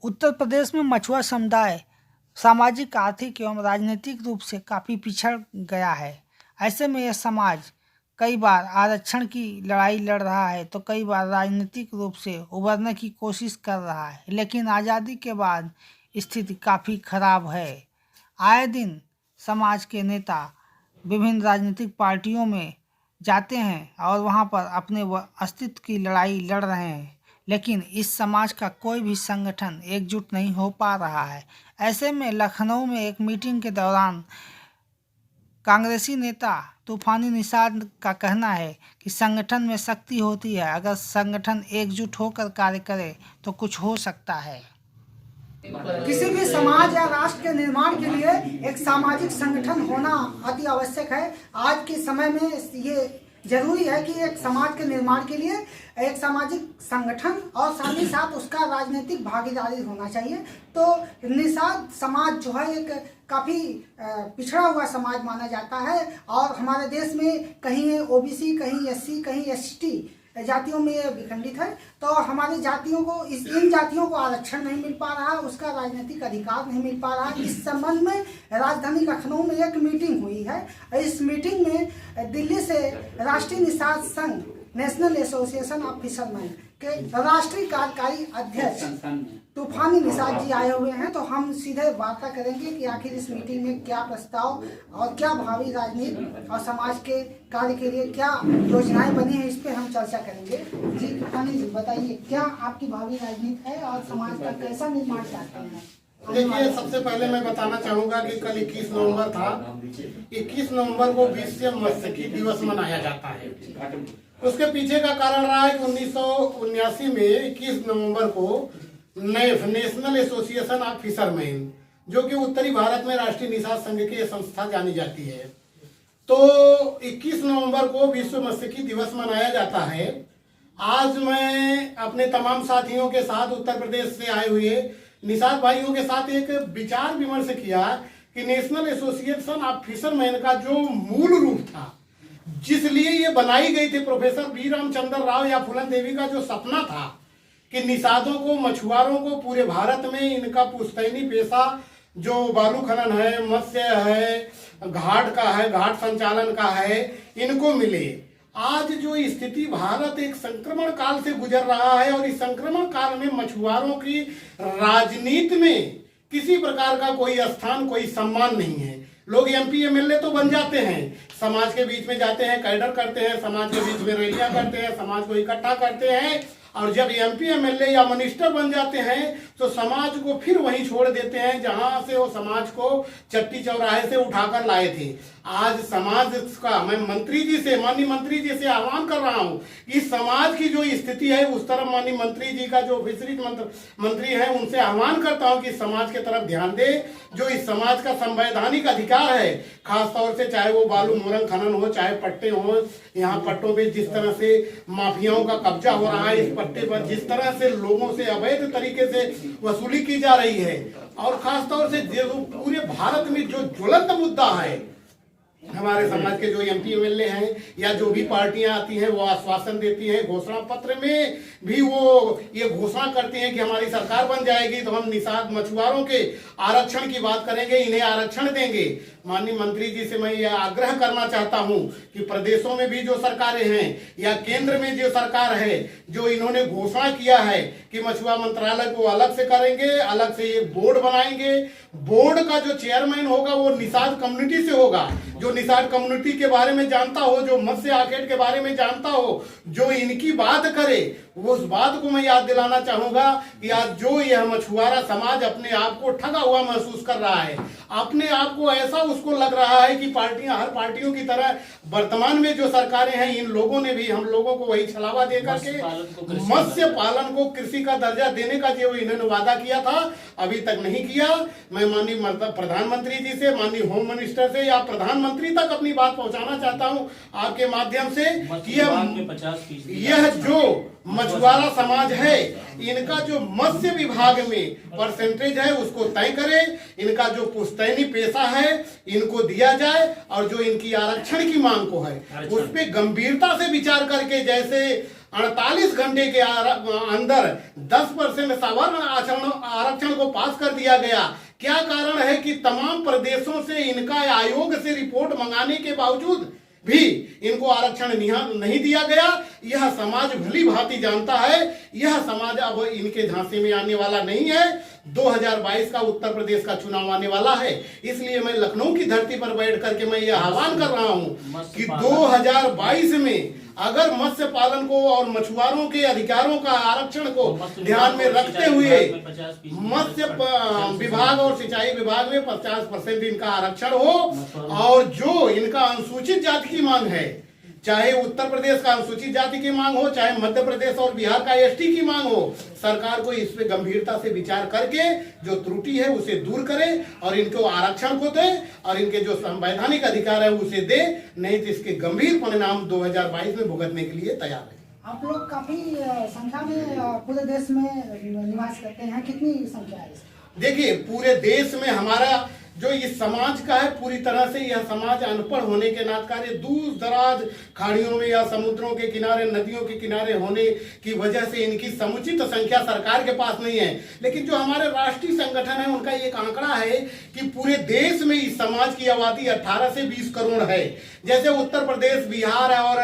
उत्तर प्रदेश में मछुआ समुदाय सामाजिक, आर्थिक एवं राजनीतिक रूप से काफ़ी पिछड़ गया है। ऐसे में यह समाज कई बार आरक्षण की लड़ाई लड़ रहा है तो कई बार राजनीतिक रूप से उभरने की कोशिश कर रहा है, लेकिन आज़ादी के बाद स्थिति काफ़ी खराब है। आए दिन समाज के नेता विभिन्न राजनीतिक पार्टियों में जाते हैं और वहां पर अपने अस्तित्व की लड़ाई लड़ रहे हैं, लेकिन इस समाज का कोई भी संगठन एकजुट नहीं हो पा रहा है। ऐसे में लखनऊ में एक मीटिंग के दौरान कांग्रेसी नेता तूफानी निषाद का कहना है कि संगठन में शक्ति होती है, अगर संगठन एकजुट होकर कार्य करे तो कुछ हो सकता है। किसी भी समाज या राष्ट्र के निर्माण के लिए एक सामाजिक संगठन होना अति आवश्यक है। आज के समय में ये जरूरी है कि एक समाज के निर्माण के लिए एक सामाजिक संगठन और साथ ही साथ उसका राजनीतिक भागीदारी होना चाहिए। तो निषाद समाज जो है एक काफ़ी पिछड़ा हुआ समाज माना जाता है और हमारे देश में कहीं ओबीसी, कहीं एससी, कहीं एसटी जातियों में ये विखंडित है। तो हमारी जातियों को इन जातियों को आरक्षण नहीं मिल पा रहा, उसका राजनीतिक अधिकार नहीं मिल पा रहा। इस संबंध में राजधानी लखनऊ में एक मीटिंग हुई है। इस मीटिंग में दिल्ली से राष्ट्रीय निषाद संघ, नेशनल एसोसिएशन ऑफ फिशरमैन के राष्ट्रीय कार्यकारी अध्यक्ष तूफानी निषाद जी आए हुए हैं। तो हम सीधे वार्ता करेंगे कि आखिर इस मीटिंग में क्या प्रस्ताव और क्या भावी राजनीति और समाज के कार्य के लिए क्या योजनाएं बनी है, इस पे हम चर्चा करेंगे। जी तूफानी जी बताइए, क्या आपकी भावी राजनीति है और समाज का कैसा निर्माण चाहते हैं? देखिए, सबसे पहले मैं बताना चाहूंगा कि कल 21 नवंबर था। 21 नवंबर को विश्व मत्स्यिकी दिवस मनाया जाता है। उसके पीछे का कारण रहा है कि 1979 में 21 नवंबर को नेशनल एसोसिएशन ऑफ फिशरमैन, जो कि उत्तरी भारत में राष्ट्रीय निषाद संघ की संस्था जानी जाती है, तो 21 नवंबर को विश्व मत्स्यिकी दिवस मनाया जाता है। आज मैं अपने तमाम साथियों के साथ उत्तर प्रदेश से आए हुए निषाद भाइयों के साथ एक विचार विमर्श किया कि नेशनल एसोसिएशन ऑफ फिशरमैन का जो मूल रूप था, जिस लिए ये बनाई गई थी, प्रोफेसर बी रामचंद्र राव या फूलन देवी का जो सपना था कि निषादों को, मछुआरों को पूरे भारत में इनका पुश्तैनी पेशा जो बालू खनन है, मत्स्य है, घाट का है, घाट संचालन का है, इनको मिले। आज जो स्थिति, भारत एक संक्रमण काल से गुजर रहा है और इस संक्रमण काल में मछुआरों की राजनीति में किसी प्रकार का कोई स्थान, कोई सम्मान नहीं है। लोग एमपी एमएलए तो बन जाते हैं, समाज के बीच में जाते हैं, कैडर करते हैं, समाज के बीच में रैलियां करते हैं, समाज को इकट्ठा करते हैं, और जब एमपी एमएलए या मिनिस्टर बन जाते हैं तो समाज को फिर वहीं छोड़ देते हैं जहां से वो समाज को चट्टी चौराहे से उठाकर लाए थे। आज समाज का मैं मंत्री जी से, माननीय मंत्री जी से आह्वान कर रहा हूं कि समाज की जो स्थिति है उस तरफ माननीय मंत्री जी का जो फिशरीज मंत्री है उनसे आह्वान करता हूं कि समाज के तरफ ध्यान दे। जो इस समाज का संवैधानिक अधिकार है, खासतौर से चाहे वो बालू मोरंग खनन हो, चाहे पट्टे हो, यहाँ पट्टों पे जिस तरह से माफियाओं का कब्जा हो रहा है, इस पट्टे पर जिस तरह से लोगों से अवैध तरीके से वसूली की जा रही है, और खासतौर से जो पूरे भारत में जो ज्वलंत मुद्दा है, हमारे समाज के जो एमपी एमएलए हैं या जो भी पार्टियां आती हैं वो आश्वासन देती हैं, घोषणा पत्र में भी वो ये घोषणा करती हैं कि हमारी सरकार बन जाएगी तो हम निषाद मछुआरों के आरक्षण की बात करेंगे, इन्हें आरक्षण देंगे। माननीय मंत्री जी से मैं यह आग्रह करना चाहता हूं कि प्रदेशों में भी जो सरकारें हैं या केंद्र में जो सरकार है, जो इन्होंने घोषणा किया है कि मछुआ मंत्रालय को अलग से करेंगे, अलग से एक बोर्ड बनाएंगे, बोर्ड का जो चेयरमैन होगा वो निषाद कम्युनिटी से होगा, जो निषाद कम्युनिटी के बारे में जानता हो, जो मत्स्य आखेट के बारे में जानता हो, जो इनकी बात करे। वो उस बात को मैं याद दिलाना चाहूंगा कि आज जो यह मछुआरा समाज अपने आप को ठगा हुआ महसूस कर रहा है, अपने आप को ऐसा उसको लग रहा है कि पार्टियां हर पार्टियों की तरह वर्तमान में जो सरकारें हैं, इन लोगों ने भी हम लोगों को वही छलावा दे करके मत्स्य पालन को कृषि का दर्जा देने का जो इन्होंने वादा किया था अभी तक नहीं किया। मैं माननीय प्रधानमंत्री जी से, माननीय होम मिनिस्टर से या प्रधानमंत्री तक अपनी बात पहुंचाना चाहता हूं आपके माध्यम से कि यह जो मछुआरा समाज है, इनका जो मत्स्य विभाग में परसेंटेज है उसको तय करे, इनका जो पुश्तैनी पेशा है इनको दिया जाए, और जो इनकी आरक्षण की मांग को है उस पर गंभीरता से विचार करके, जैसे 48 घंटे के अंदर 10% सवर्ण आरक्षण को पास कर दिया गया। क्या कारण है कि तमाम प्रदेशों से इनका आयोग से रिपोर्ट मंगाने के बावजूद भी इनको आरक्षण नहीं दिया गया। यह समाज भली भांति जानता है, यह समाज अब इनके झांसे में आने वाला नहीं है। 2022 का उत्तर प्रदेश का चुनाव आने वाला है, इसलिए मैं लखनऊ की धरती पर बैठ करके मैं ये आह्वान कर रहा हूं कि 2022 में अगर मत्स्य पालन को और मछुआरों के अधिकारों का आरक्षण को ध्यान में रखते हुए मत्स्य विभाग और सिंचाई विभाग में 50% इनका आरक्षण हो, और जो इनका अनुसूचित जाति की मांग है, चाहे उत्तर प्रदेश का अनुसूचित जाति की मांग हो, चाहे मध्य प्रदेश और बिहार का एसटी की मांग हो, सरकार को इस पे गंभीरता से विचार करके जो त्रुटि है उसे दूर करे और इनको आरक्षण को दे और इनके जो संवैधानिक अधिकार है उसे दे, नहीं तो इसके गंभीर परिणाम 2022 में भुगतने के लिए तैयार है। आप लोग काफी संख्या में पूरे देश में निवास करते हैं, कितनी संख्या है? देखिए, पूरे देश में हमारा जो इस समाज का है, पूरी तरह से यह समाज अनपढ़ होने के नाते दूर दराज खाड़ियों में या समुद्रों के किनारे, नदियों के किनारे होने की वजह से इनकी समुचित संख्या सरकार के पास नहीं है। लेकिन जो हमारे राष्ट्रीय संगठन है उनका एक आंकड़ा है कि पूरे देश में इस समाज की आबादी 18 से 20 करोड़ है। जैसे उत्तर प्रदेश, बिहार और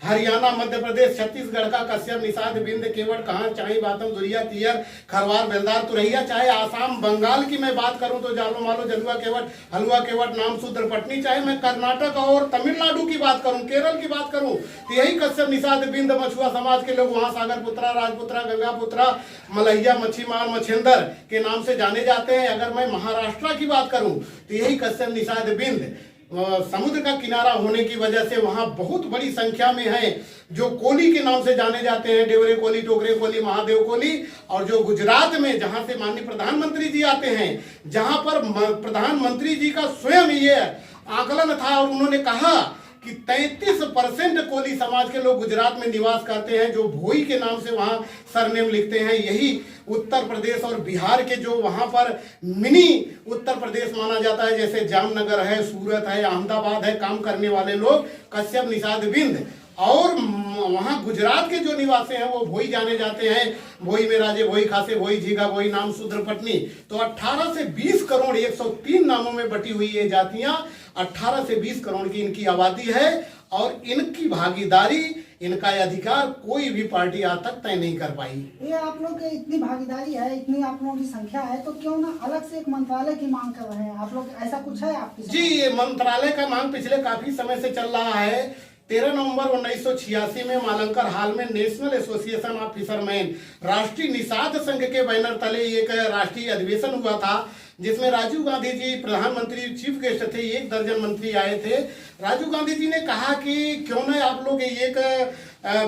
हरियाणा, मध्य प्रदेश, छत्तीसगढ़ का कश्यप, निषाद, बिंद, केवट, कहां, चाई, बातम, दुरिया, तियर, खरवार, बेलदार, तुरैया, चाहे आसाम, बंगाल की मैं बात करूं तो जालो मालो, जलुआ केवट, हलुआ केवट, नाम शूद्र पटनी, चाहे मैं कर्नाटक और तमिलनाडु की बात करूं, केरल की बात करूं, तो यही कश्यप, निषाद, बिंद, मछुआ समाज के लोग वहां सागर पुत्रा, राजपुत्रा, गंगा पुत्रा, मलैया, मच्छीमार, मछिंदर के नाम से जाने जाते हैं। अगर मैं महाराष्ट्र की बात करूं तो यही कश्यप, निषाद, बिंद समुद्र का किनारा होने की वजह से वहां बहुत बड़ी संख्या में है जो कोली के नाम से जाने जाते हैं, डेवरे कोली, टोकरे कोली, महादेव कोली। और जो गुजरात में जहां से माननीय प्रधानमंत्री जी आते हैं, जहां पर प्रधानमंत्री जी का स्वयं ये आकलन था और उन्होंने कहा कि 33% कोली समाज के लोग गुजरात में निवास करते हैं, जो भोई के नाम से वहां सरनेम लिखते हैं। यही उत्तर प्रदेश और बिहार के जो वहां पर मिनी उत्तर प्रदेश माना जाता है, जैसे जामनगर है, सूरत है, अहमदाबाद है, काम करने वाले लोग कश्यप, निषाद, बिंद। और वहां गुजरात के जो निवासी हैं वो भोई जाने जाते हैं। भोई में राजे, भोई खासे, भोई झीगा, भोई नाम, शूद्र पटनी। तो 18 से 20 करोड़ 103 नामों में बटी हुई ये जातियां 18 से 20 करोड़ की इनकी आबादी है और इनकी भागीदारी, इनका अधिकार कोई भी पार्टी आज तक तय नहीं कर पाई। ये आप लोग की इतनी भागीदारी है, इतनी आप लोगों की संख्या है, तो क्यों ना अलग से एक मंत्रालय की मांग कर रहे हैं आप लोग? ऐसा कुछ है आपकी? जी, ये मंत्रालय का मांग पिछले काफी समय से चल रहा है। 13 नवंबर 1986 में मालंकर हाल में नेशनल एसोसिएशन ऑफ फिशरमैन, राष्ट्रीय निषाद संघ के बैनर तले एक राष्ट्रीय अधिवेशन हुआ था, जिसमें राजीव गांधी जी प्रधानमंत्री चीफ गेस्ट थे। 1 दर्जन मंत्री आए थे। राजीव गांधी जी ने कहा कि क्यों न आप लोग एक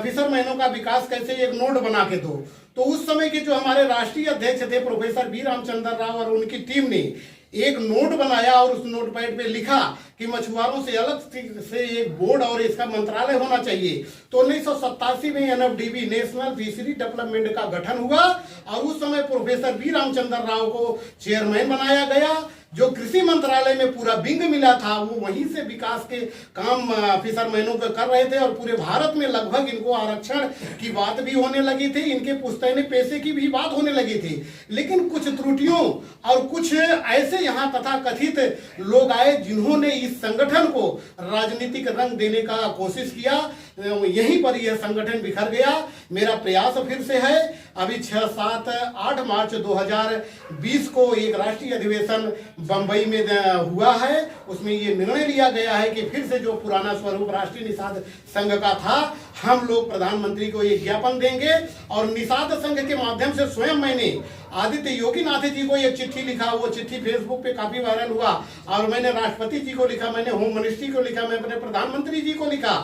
फिशरमैनों का विकास कैसे एक नोट बना के दो। तो उस समय के जो हमारे राष्ट्रीय अध्यक्ष थे प्रोफेसर बी रामचंद्र राव और उनकी टीम ने एक नोट बनाया और उस नोट पैड पे लिखा कि मछुआरों से अलग से एक बोर्ड और इसका मंत्रालय होना चाहिए। तो 1987 में एनएफडीबी, नेशनल फिशरी डेवलपमेंट का गठन हुआ और उस समय प्रोफेसर बी रामचंद्र राव को चेयरमैन बनाया गया। जो कृषि मंत्रालय में पूरा विंग मिला था वो वहीं से विकास के काम फिशरमैनों को कर रहे थे और पूरे भारत में लगभग इनको आरक्षण की बात भी होने लगी थी, इनके पुश्तैनी पैसे की भी बात होने लगी थी। लेकिन कुछ त्रुटियों और कुछ ऐसे यहाँ तथा कथित लोग आए जिन्होंने इस संगठन को राजनीतिक रंग देने का कोशिश किया। यहीं पर यह संगठन बिखर गया। मेरा प्रयास फिर से है, अभी 6, 7, 8 मार्च 2020 को एक राष्ट्रीय अधिवेशन बंबई में हुआ है। उसमें ये निर्णय लिया गया है कि फिर से जो पुराना स्वरूप राष्ट्रीय निषाद संघ का था, हम लोग प्रधानमंत्री को एक ज्ञापन देंगे। और निषाद संघ के माध्यम से स्वयं मैंने आदित्य योगी नाथ जी को एक चिट्ठी लिखा, वो चिट्ठी फेसबुक पे काफी वायरल हुआ। और मैंने राष्ट्रपति जी को लिखा, मैंने होम मिनिस्ट्री को लिखा, मैं अपने प्रधानमंत्री जी को लिखा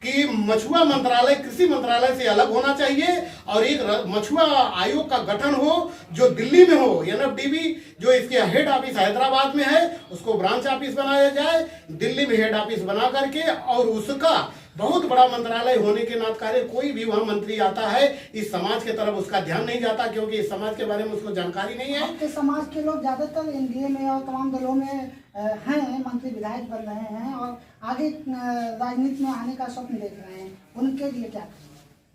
कि मछुआ मंत्रालय कृषि मंत्रालय से अलग होना चाहिए और एक मछुआ आयोग का गठन हो जो दिल्ली में हो। एनएफडीबी जो इसके हेड ऑफिस हैदराबाद में है उसको ब्रांच ऑफिस बनाया जाए, दिल्ली में हेड ऑफिस बना करके, और उसका बहुत बड़ा मंत्रालय होने के नाते कोई भी वहां मंत्री आता है इस समाज के तरफ उसका ध्यान नहीं जाता, क्योंकि इस समाज के बारे में उसको जानकारी नहीं है। आपके समाज के लोग ज्यादातर एनडीए में और तमाम दलों में हैं, मंत्री विधायक बन रहे हैं और आगे राजनीति में आने का स्वप्न देख रहे हैं, उनके लिए क्या?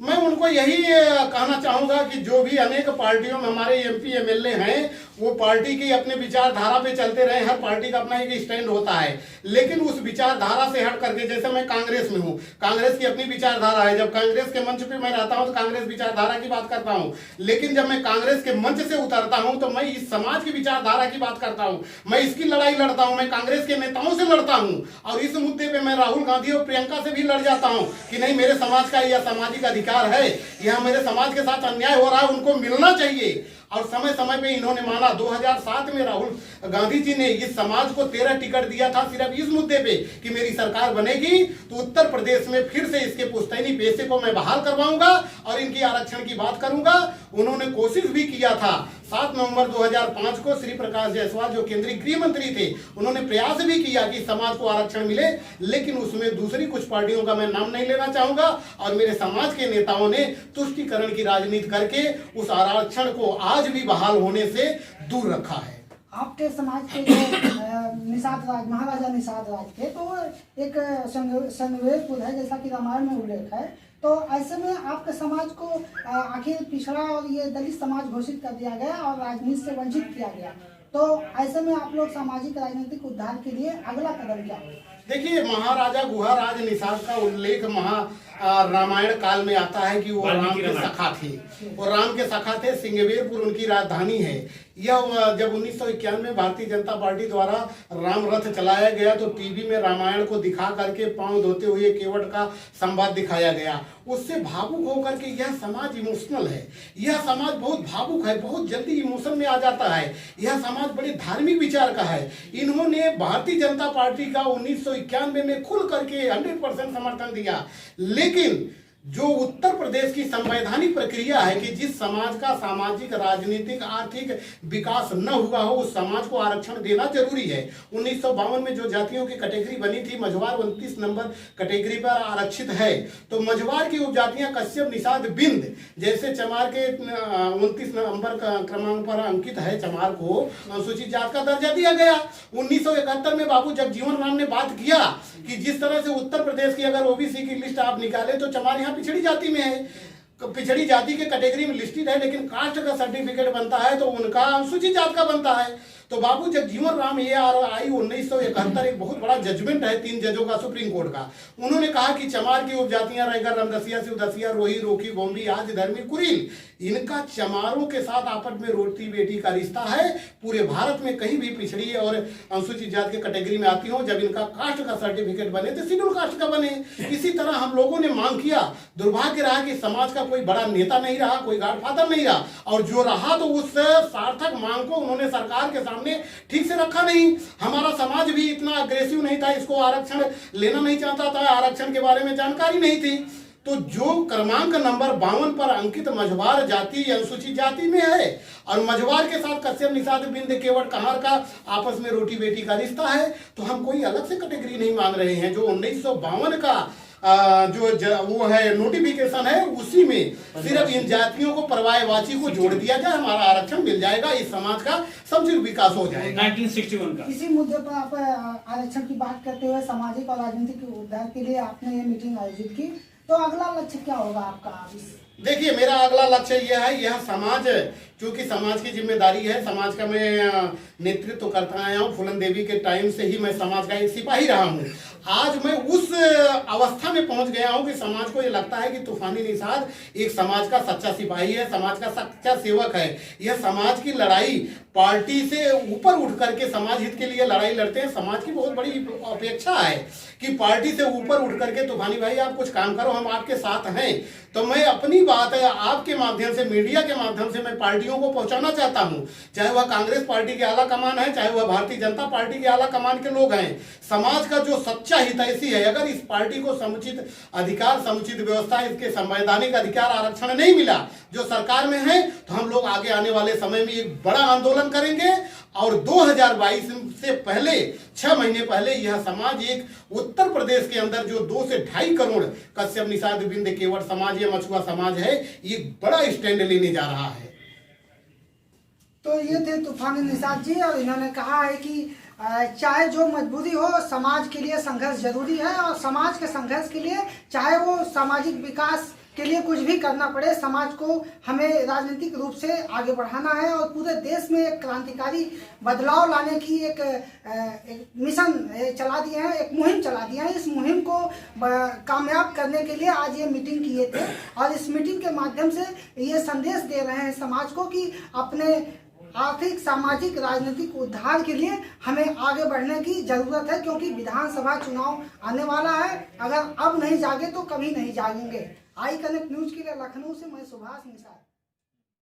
मैं उनको यही कहना चाहूंगा कि जो भी अनेक पार्टियों में हमारे एमपी एमएलए हैं वो पार्टी की अपने विचारधारा पे चलते रहे। हर पार्टी का अपना एक स्टैंड होता है, लेकिन उस विचारधारा से हट करके, जैसे मैं कांग्रेस में हूँ, कांग्रेस की अपनी विचारधारा है। जब कांग्रेस के मंच पे मैं रहता हूँ तो कांग्रेस विचारधारा की बात करता हूँ, लेकिन जब मैं कांग्रेस के मंच से उतरता हूँ तो मैं इस समाज की विचारधारा की बात करता हूँ। मैं इसकी लड़ाई लड़ता हूँ, मैं कांग्रेस के नेताओं से लड़ता हूँ, और इस मुद्दे पे मैं राहुल गांधी और प्रियंका से भी लड़ जाता हूँ कि नहीं, मेरे समाज का यह सामाजिक अधिकार है, यह मेरे समाज के साथ अन्याय हो रहा है, उनको मिलना चाहिए। और समय समय पे इन्होंने माना। 2007 में राहुल गांधी जी ने इस समाज को 13 टिकट दिया था सिर्फ इस मुद्दे पे कि मेरी सरकार बनेगी तो उत्तर प्रदेश में फिर से इसके पुश्तैनी पेशे को मैं बहाल करवाऊंगा और इनकी आरक्षण की बात करूंगा। उन्होंने कोशिश भी किया था। 7 नवंबर 2005 को श्री प्रकाश जायसवाल जो केंद्रीय गृह मंत्री थे, उन्होंने प्रयास भी किया कि समाज को आरक्षण मिले, लेकिन उसमें दूसरी कुछ पार्टियों का मैं नाम नहीं लेना चाहूंगा, और मेरे समाज के नेताओं ने तुष्टीकरण की राजनीति करके उस आरक्षण को आज भी बहाल होने से दूर रखा है। आपके समाज के जो निषाद राज, महाराजा निषाद राज थे, तो एक संवेदपुर है, जैसा कि रामायण में उल्लेख है। तो ऐसे में आपके समाज को आखिर पिछड़ा और ये दलित समाज घोषित कर दिया गया और राजनीति से वंचित किया गया, तो ऐसे में आप लोग सामाजिक राजनीतिक उद्धार के लिए अगला कदम क्या होगा? देखिए, महाराजा गुहाराज निषाद का उल्लेख रामायण काल में आता है कि वो राम के सखा थे, और राम के सखा थे। सिंगवेरपुर उनकी राजधानी है। यह जब 1991 में भारतीय जनता पार्टी द्वारा राम रथ चलाया गया तो टीवी में रामायण को दिखा करके पांव धोते हुए केवट का संवाद दिखाया गया। उससे भावुक होकर के यह समाज इमोशनल है, यह समाज बहुत भावुक है, बहुत जल्दी इमोशन में आ जाता है। यह समाज बड़े धार्मिक विचार का है। इन्होंने भारतीय जनता पार्टी का 1991 में खुल करके 100% समर्थन दिया, लेकिन जो उत्तर प्रदेश की संवैधानिक प्रक्रिया है कि जिस समाज का सामाजिक, राजनीतिक, आर्थिक विकास न हुआ हो उस समाज को आरक्षण देना जरूरी है। 1952 में जो जातियों की कैटेगरी बनी थी, मझवार 29 नंबर कैटेगरी पर आरक्षित है, तो मझवार की उपजातियां कश्यप, निषाद, बिंद जैसे चमार के 29 नंबर क्रमांक पर अंकित है, चमार को अनुसूचित जात का दर्जा दिया गया। 1971 में बाबू जगजीवन राम ने बात किया कि जिस तरह से उत्तर प्रदेश की अगर ओबीसी की लिस्ट आप निकाले तो चमार यहाँ पिछड़ी जाति में है, पिछड़ी जाति के कैटेगरी में लिस्टेड है, लेकिन कास्ट का सर्टिफिकेट बनता है तो उनका अनुसूचित जात का बनता है। तो बाबू जगजीवन राम ARI 1971 एक बहुत बड़ा जजमेंट है 3 जजों का सुप्रीम कोर्ट का। उन्होंने कहा कि चमार की उपजातियां रैगर, रमदसिया, शिवदसिया, रोही, रोकी, बोम्बी, आज, धर्मी, कुरील, इनका चमारों के साथ आपस में रोटी बेटी का रिश्ता है। पूरे भारत में कहीं भी पिछड़ी और अनुसूचित जाति के कैटेगरी में आती हो, जब इनका कास्ट का सर्टिफिकेट बने तो शेड्यूल कास्ट का बने। इसी तरह हम लोगों ने मांग किया। दुर्भाग्य रहा कि समाज का कोई बड़ा नेता नहीं रहा, कोई गॉडफादर नहीं रहा, और जो रहा तो उस सार्थक मांग को उन्होंने सरकार के सामने ठीक से रखा नहीं। हमारा समाज भी इतना अग्रेसिव नहीं था, इसको आरक्षण लेना नहीं चाहता था, आरक्षण के बारे में जानकारी नहीं थी। तो जो क्रमांक नंबर 52 पर अंकित मझवार जाति अनुसूचित जाति में है, और मझवार के साथ कश्यप, निषाद, बिंद, केवट, कहार का आपस में रोटी बेटी का रिश्ता है, तो हम कोई अलग से कैटेगरी नहीं मांग रहे हैं। जो 1952 का वो है नोटिफिकेशन है, उसी में सिर्फ इन जातियों को, परवायवाची को जोड़ दिया जाए, हमारा आरक्षण मिल जाएगा, इस समाज का समृद्ध विकास हो जाएगा। 1961 का इसी मुद्दे पर आप आरक्षण की बात करते हुए सामाजिक और राजनीतिक उद्धार के लिए आपने ये मीटिंग आयोजित की, तो अगला लक्ष्य क्या होगा आपका? देखिए, मेरा अगला लक्ष्य यह है, यह समाज, क्योंकि समाज की जिम्मेदारी है, समाज का मैं नेतृत्व करता आया हूँ। फूलन देवी के टाइम से ही मैं समाज का एक सिपाही रहा हूँ। आज मैं उस अवस्था में पहुंच गया हूं कि समाज को ये लगता है कि तूफानी निषाद एक समाज का सच्चा सिपाही है, समाज का सच्चा सेवक है। यह समाज की लड़ाई पार्टी से ऊपर उठ करके समाज हित के लिए लड़ाई लड़ते हैं। समाज की बहुत बड़ी अपेक्षा है कि पार्टी से ऊपर उठ करके तूफानी भाई आप कुछ काम करो, हम आपके साथ हैं। तो मैं अपनी बात है आपके माध्यम से, मीडिया के माध्यम से मैं पार्टियों को पहुंचाना चाहता हूं, चाहे वह कांग्रेस पार्टी के आला कमान है, चाहे वह भारतीय जनता पार्टी के आला कमान के लोग हैं। समाज का जो सच्चा हितैषी है, अगर इस पार्टी को समुचित अधिकार, समुचित व्यवस्था, इसके संवैधानिक अधिकार, आरक्षण नहीं मिला जो सरकार में है, तो हम लोग आगे आने वाले समय में एक बड़ा आंदोलन करेंगे। और 2022 से पहले 6 महीने पहले यह समाज एक उत्तर प्रदेश के अंदर जो 2 से 2.5 करोड़ कश्यप, निषाद, बिंद, केवट समाज या मछुआ समाज है, ये बड़ा स्टैंड लेने जा रहा है। तो ये थे तूफानी निषाद जी, और इन्होंने कहा है कि चाहे जो मजबूरी हो, समाज के लिए संघर्ष जरूरी है, और समाज के संघर्ष के लिए चाहे वो सामाजिक विकास के लिए कुछ भी करना पड़े, समाज को हमें राजनीतिक रूप से आगे बढ़ाना है और पूरे देश में एक क्रांतिकारी बदलाव लाने की एक मिशन चला दिए हैं, एक मुहिम चला दिया है। इस मुहिम को कामयाब करने के लिए आज ये मीटिंग किए थे और इस मीटिंग के माध्यम से ये संदेश दे रहे हैं समाज को कि अपने आर्थिक, सामाजिक, राजनीतिक उद्धार के लिए हमें आगे बढ़ने की जरूरत है, क्योंकि विधानसभा चुनाव आने वाला है। अगर अब नहीं जागे तो कभी नहीं जागेंगे। आई कनेक्ट न्यूज के लिए लखनऊ से मैं सुभाष निसार।